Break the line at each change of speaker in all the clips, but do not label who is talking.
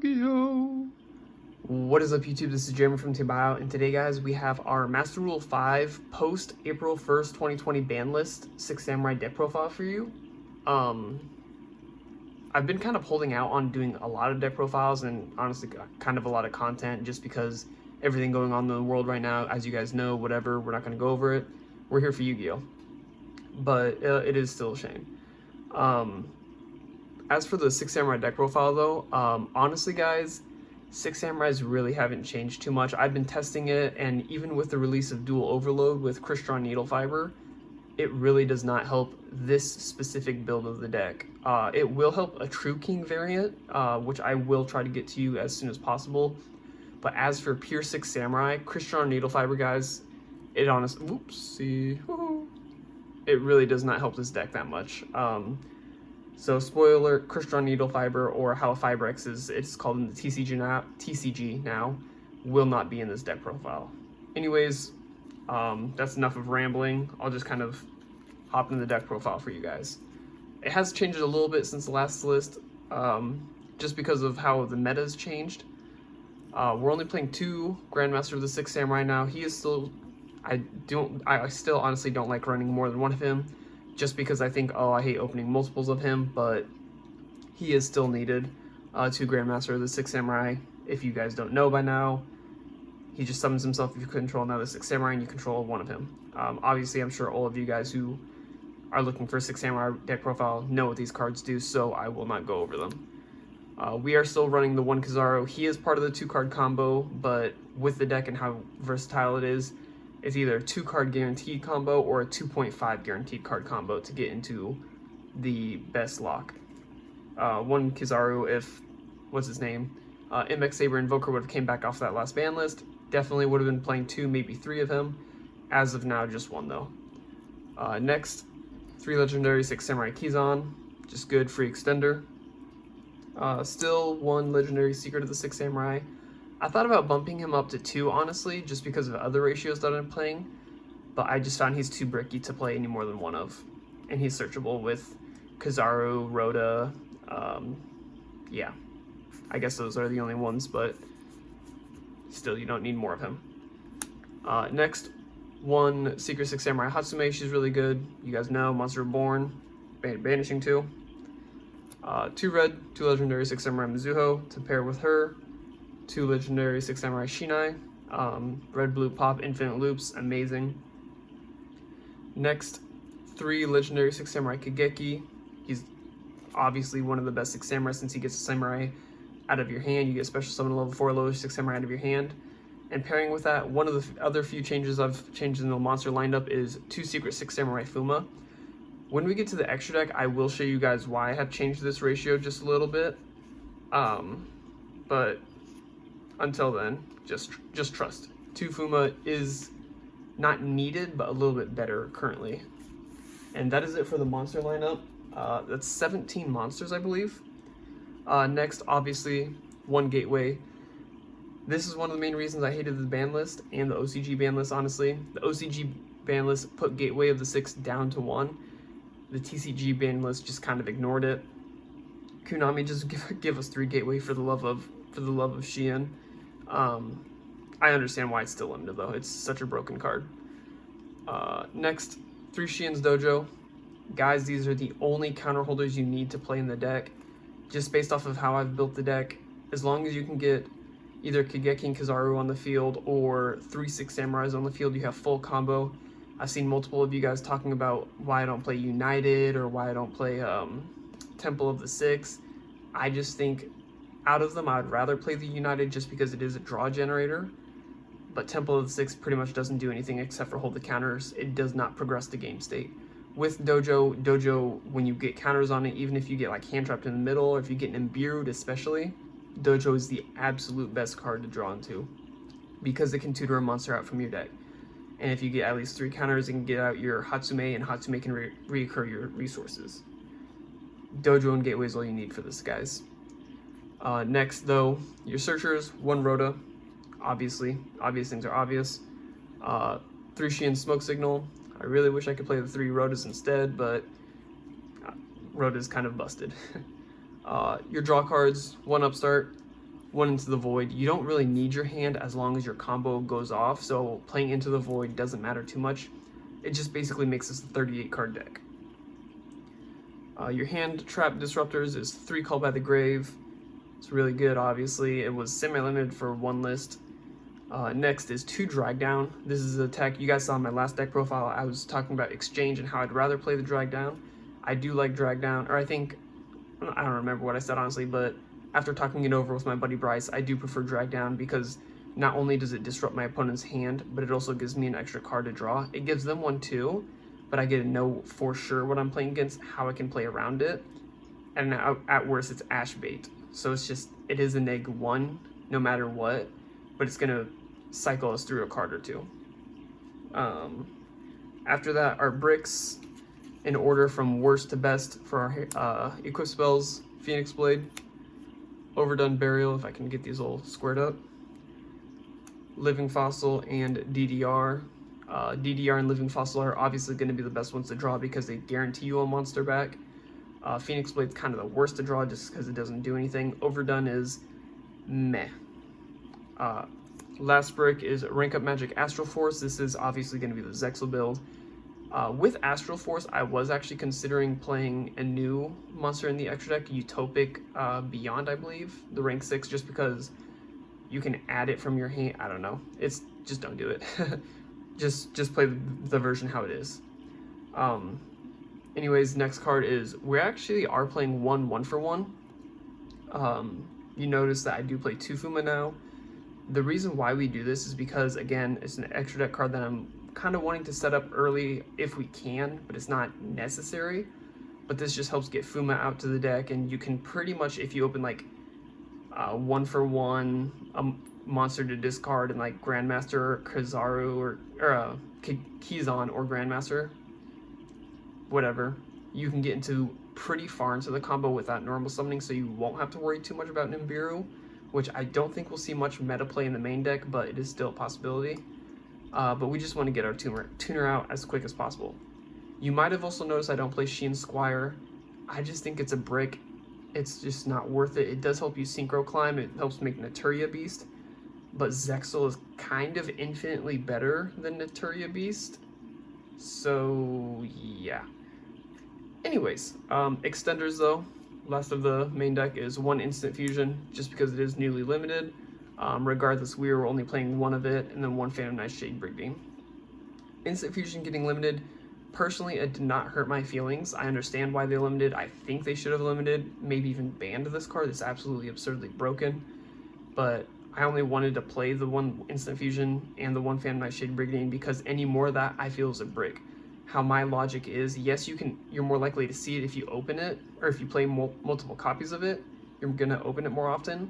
Yu-Gi-Oh! What is up, YouTube? This is Jeremy from Team Buyout, and today, guys, we have our Master Rule 5 post April 1st, 2020 ban list 6 Samurai deck profile for you. I've been kind of holding out on doing a lot of deck profiles and honestly kind of a lot of content just because everything going on in the world right now, as you guys know, whatever, we're not going to go over it. We're here for Yu-Gi-Oh! But it is still a shame. As for the 6 Samurai deck profile, though, honestly, guys, 6 Samurais really haven't changed too much. I've been testing it, and even with the release of Dual Overload with Crystron Needle Fiber, it really does not help this specific build of the deck. It will help a True King variant, which I will try to get to you as soon as possible. But as for pure 6 Samurai, Crystron Needle Fiber, guys, it honestly, whoopsie, it really does not help this deck that much. So spoiler alert, Crystron Needle Fiber, or how Fibrex it's called in the TCG now, will not be in this deck profile. Anyways, that's enough of rambling. I'll just kind of hop into the deck profile for you guys. It has changed a little bit since the last list, just because of how the meta's changed. We're only playing 2 Grandmaster of the 6 Samurai now. He is still, I still honestly don't like running more than one of him, just because I think, I hate opening multiples of him, but he is still needed. 2 Grandmaster of the 6 Samurai, if you guys don't know by now. He just summons himself if you control another 6 Samurai and you control one of him. Obviously, I'm sure all of you guys who are looking for a 6 Samurai deck profile know what these cards do, so I will not go over them. We are still running the 1 Kizaru. He is part of the 2-card combo, but with the deck and how versatile it is, it's either a 2-card guaranteed combo or a 2.5 guaranteed card combo to get into the best lock. 1 Kizaru, if, what's his name, MX Saber Invoker would have came back off that last ban list, definitely would have been playing 2, maybe 3 of him. As of now, just 1 though. Next, 3 legendary 6 Samurai Kizan, just good free extender. Still 1 legendary Secret of the 6 Samurai. I thought about bumping him up to 2, honestly, just because of other ratios that I'm playing, but I just found he's too bricky to play any more than 1 of, and he's searchable with Kizaru, Rhoda, yeah, I guess those are the only ones, but still, you don't need more of him. Next, 1 Secret 6 Samurai Hatsume, she's really good, you guys know, Monster Reborn, Banishing 2. 2 red, 2 legendary 6 Samurai Mizuho to pair with her. 2 legendary 6 Samurai Shinai, red, blue, pop, infinite loops, amazing. Next, 3 legendary 6 Samurai Kageki. He's obviously one of the best 6 Samurai since he gets a Samurai out of your hand. You get special summon level 4 low 6 Samurai out of your hand. And pairing with that, one of the other few changes I've changed in the monster lineup is 2 Secret 6 Samurai Fuma. When we get to the extra deck, I will show you guys why I have changed this ratio just a little bit. But until then, just trust. 2 Fuma is not needed, but a little bit better currently. And that is it for the monster lineup. That's 17 monsters, I believe. Next, obviously, 1 Gateway. This is one of the main reasons I hated the ban list and the OCG ban list, honestly. The OCG ban list put Gateway of the 6 down to 1. The TCG ban list just kind of ignored it. Konami just give us 3 Gateway for the love of Xian. I understand why it's still limited though. It's such a broken card. Next, 3 Xian's Dojo. Guys, these are the only counter holders you need to play in the deck. Just based off of how I've built the deck, as long as you can get either Kageki and Kizaru on the field or 3 6 Samurais on the field, you have full combo. I've seen multiple of you guys talking about why I don't play United or why I don't play Temple of the 6. I just think out of them, I would rather play the United just because it is a draw generator. But Temple of the 6 pretty much doesn't do anything except for hold the counters. It does not progress the game state. With Dojo, when you get counters on it, even if you get like hand trapped in the middle, or if you get imbued especially, Dojo is the absolute best card to draw into because it can tutor a monster out from your deck. And if you get at least 3 counters, it can get out your Hatsume, and Hatsume can reoccur your resources. Dojo and Gateway is all you need for this, guys. Next, though, your searchers, 1 Rhoda. Obviously, obvious things are obvious. 3 Xian Smoke Signal. I really wish I could play the 3 Rhodas instead, but Rhoda's kind of busted. Your draw cards, 1 Upstart, one Into the Void. You don't really need your hand as long as your combo goes off, so playing Into the Void doesn't matter too much. It just basically makes this a 38 card deck. Your hand trap disruptors is 3 Called by the Grave. It's really good, obviously. It was semi-limited for one list. Next is 2 Drag Down. This is a tech you guys saw in my last deck profile. I was talking about exchange and how I'd rather play the Drag Down. I do like Drag Down, or I don't remember what I said honestly, but after talking it over with my buddy Bryce, I do prefer Drag Down because not only does it disrupt my opponent's hand, but it also gives me an extra card to draw. It gives them one too, but I get to know for sure what I'm playing against, how I can play around it, and at worst it's Ash Bait. So it is a -1 no matter what, but it's gonna cycle us through a card or two. After that, our bricks in order from worst to best for our equip spells: Phoenix Blade, Overdone Burial, if I can get these all squared up, Living Fossil, and DDR. DDR and Living Fossil are obviously going to be the best ones to draw because they guarantee you a monster back. Phoenix Blade's kind of the worst to draw just because it doesn't do anything. Overdone is meh. Last brick is Rank Up Magic Astral Force. This is obviously going to be the Zexal build. With Astral Force, I was actually considering playing a new monster in the extra deck, Utopic Beyond, I believe, the rank 6, just because you can add it from your hand. I don't know. Just don't do it. just play the version how it is. Anyways, next card is, we actually are playing 1/1-for-1. You notice that I do play 2 Fuma now. The reason why we do this is because, again, it's an extra deck card that I'm kind of wanting to set up early if we can, but it's not necessary. But this just helps get Fuma out to the deck, and you can pretty much, if you open like 1/1 a monster to discard and like Grandmaster or Kizaru or Kizan or Grandmaster, whatever, you can get into pretty far into the combo without normal summoning, so you won't have to worry too much about Nibiru, which I don't think we'll see much meta play in the main deck, but it is still a possibility. But we just want to get our tuner out as quick as possible. You might have also noticed I don't play Sheen Squire. I just think it's a brick. It's just not worth it. It does help you synchro climb. It helps make Naturia Beast. But Zexal is kind of infinitely better than Naturia Beast. So, yeah. Anyways, extenders though. Last of the main deck is 1 Instant Fusion, just because it is newly limited. Regardless, we were only playing 1 of it, and then 1 Phantom Knight Shade Brig Beam. Instant Fusion getting limited, personally, it did not hurt my feelings. I understand why they limited. I think they should have limited, maybe even banned this card. It's absolutely absurdly broken. But I only wanted to play the 1 Instant Fusion and the 1 Phantom Knight Shade Brig Beam because any more of that I feel is a brick. How my logic is, yes, you're more likely to see it if you open it, or if you play multiple copies of it, you're gonna open it more often.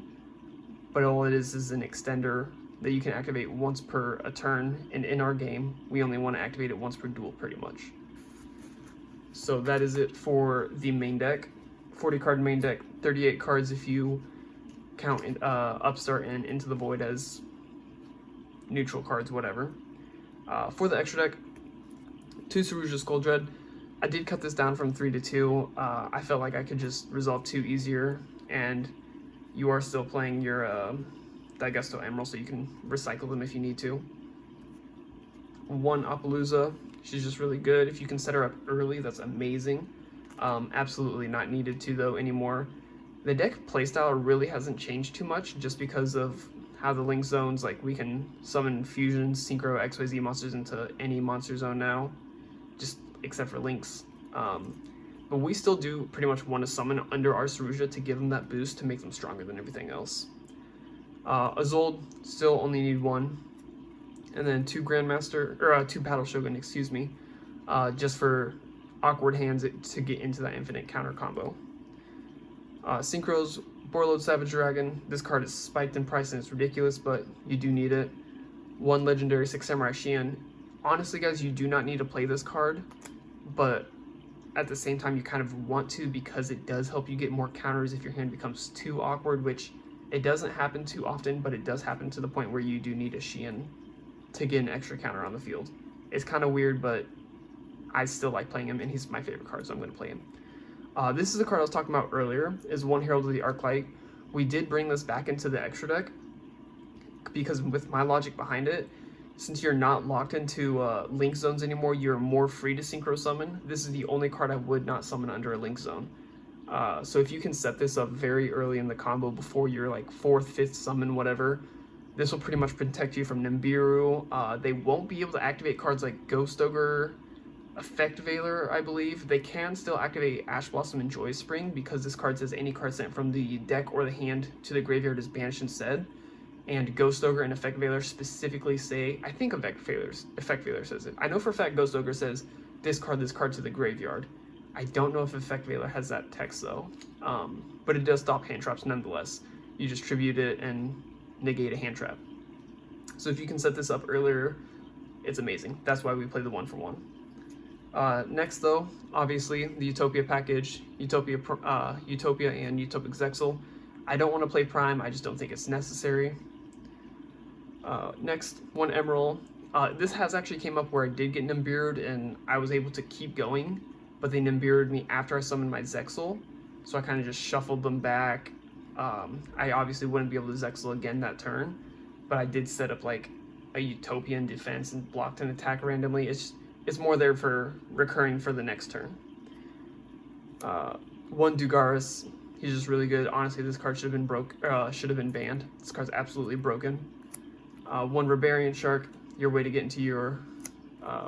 But all it is an extender that you can activate once per a turn, and in our game, we only want to activate it once per duel, pretty much. So that is it for the main deck. 40 card main deck, 38 cards if you count Upstart and Into the Void as neutral cards, whatever. For the extra deck, 2 Saruja Skull Dread. I did cut this down from 3 to 2. I felt like I could just resolve 2 easier, and you are still playing your Digesto Emerald, so you can recycle them if you need to. 1 Appaloosa. She's just really good. If you can set her up early, that's amazing. Absolutely not needed to, though, anymore. The deck playstyle really hasn't changed too much, just because of how the link zones, like, we can summon fusion, synchro, XYZ monsters into any monster zone now, just except for links. But we still do pretty much want to summon under our Saruja to give them that boost to make them stronger than everything else. Azold, still only need 1. And then 2 Grandmaster, or 2 Battle Shogun, excuse me, just for awkward hands to get into that infinite counter combo. Synchros, Borreload Savage Dragon. This card is spiked in price and it's ridiculous, but you do need it. 1 Legendary 6 Samurai Shion. Honestly, guys, you do not need to play this card, but at the same time, you kind of want to because it does help you get more counters if your hand becomes too awkward, which it doesn't happen too often, but it does happen to the point where you do need a Shion to get an extra counter on the field. It's kind of weird, but I still like playing him, and he's my favorite card, so I'm going to play him. This is the card I was talking about earlier, is 1 Herald of the Arclight. We did bring this back into the extra deck because with my logic behind it, since you're not locked into link zones anymore, you're more free to synchro summon. This is the only card I would not summon under a link zone. So if you can set this up very early in the combo before your like 4th, 5th summon, whatever, this will pretty much protect you from Nibiru. They won't be able to activate cards like Ghost Ogre, Effect Veiler, I believe. They can still activate Ash Blossom and Joy Spring because this card says any card sent from the deck or the hand to the graveyard is banished instead. And Ghost Ogre and Effect Veiler specifically say, I think Effect Veiler says it. I know for a fact Ghost Ogre says discard this card to the graveyard. I don't know if Effect Veiler has that text though, but it does stop hand traps nonetheless. You just tribute it and negate a hand trap. So if you can set this up earlier, it's amazing. That's why we play the 1-for-1. Next though, obviously the Utopia package, Utopia and Utopic Zexal. I don't want to play Prime, I just don't think it's necessary. Next, 1 Emerald. This has actually came up where I did get Nimbiru'd and I was able to keep going, but they Nimbiru'd me after I summoned my Zexal, so I kind of just shuffled them back. I obviously wouldn't be able to Zexal again that turn, but I did set up like a Utopian defense and blocked an attack randomly. It's more there for recurring for the next turn. 1 Dugaris, he's just really good. Honestly, this card should have been banned. This card's absolutely broken. 1 Rebarian Shark, your way to get into your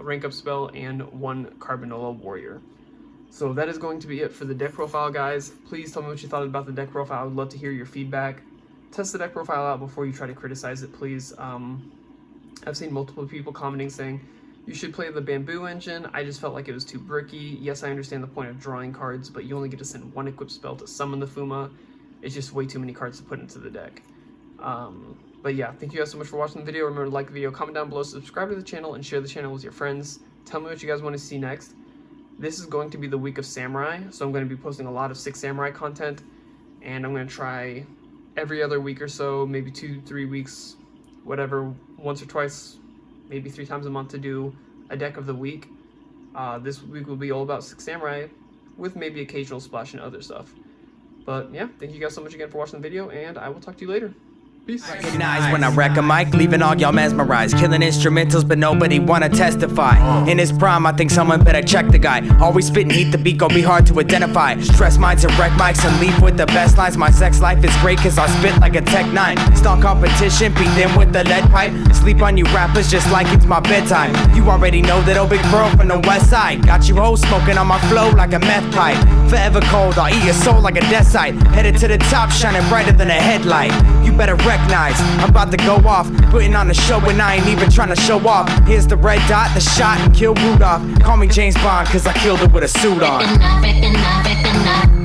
rank up spell, and 1 Carbanola Warrior. So that is going to be it for the deck profile, guys. Please tell me what you thought about the deck profile. I would love to hear your feedback. Test the deck profile out before you try to criticize it, please. I've seen multiple people commenting saying, you should play the Bamboo engine. I just felt like it was too bricky. Yes, I understand the point of drawing cards, but you only get to send 1 equip spell to summon the Fuma. It's just way too many cards to put into the deck. But yeah, thank you guys so much for watching the video. Remember to like the video, comment down below, subscribe to the channel, and share the channel with your friends. Tell me what you guys want to see next. This is going to be the week of Samurai, so I'm going to be posting a lot of 6 Samurai content, and I'm going to try every other week or so, maybe 2-3 weeks, whatever, once or twice, maybe 3 times a month to do a deck of the week. This week will be all about 6 Samurai, with maybe occasional splash and other stuff. But yeah, thank you guys so much again for watching the video, and I will talk to you later. Peace.
Wreckognize when I wreck a mic, leaving all y'all mesmerized. Killing instrumentals, but nobody wanna testify. In his prime, I think someone better check the guy. Always spitting heat, the beat gon' be hard to identify. Stress minds and wreck mics and leave with the best lines. My sex life is great cause I spit like a Tech 9. Stalk competition, beat them with the lead pipe. Sleep on you rappers just like it's my bedtime. You already know that old big bro from the west side. Got you hoes smoking on my flow like a meth pipe. Forever cold, I'll eat your soul like a death site. Headed to the top, shining brighter than a headlight. You better Wreckognize, I'm about to go off. Putting on a show and I ain't even trying to show off. Here's the red dot, the shot, and kill Rudolph. Call me James Bond cause I killed it with a suit on.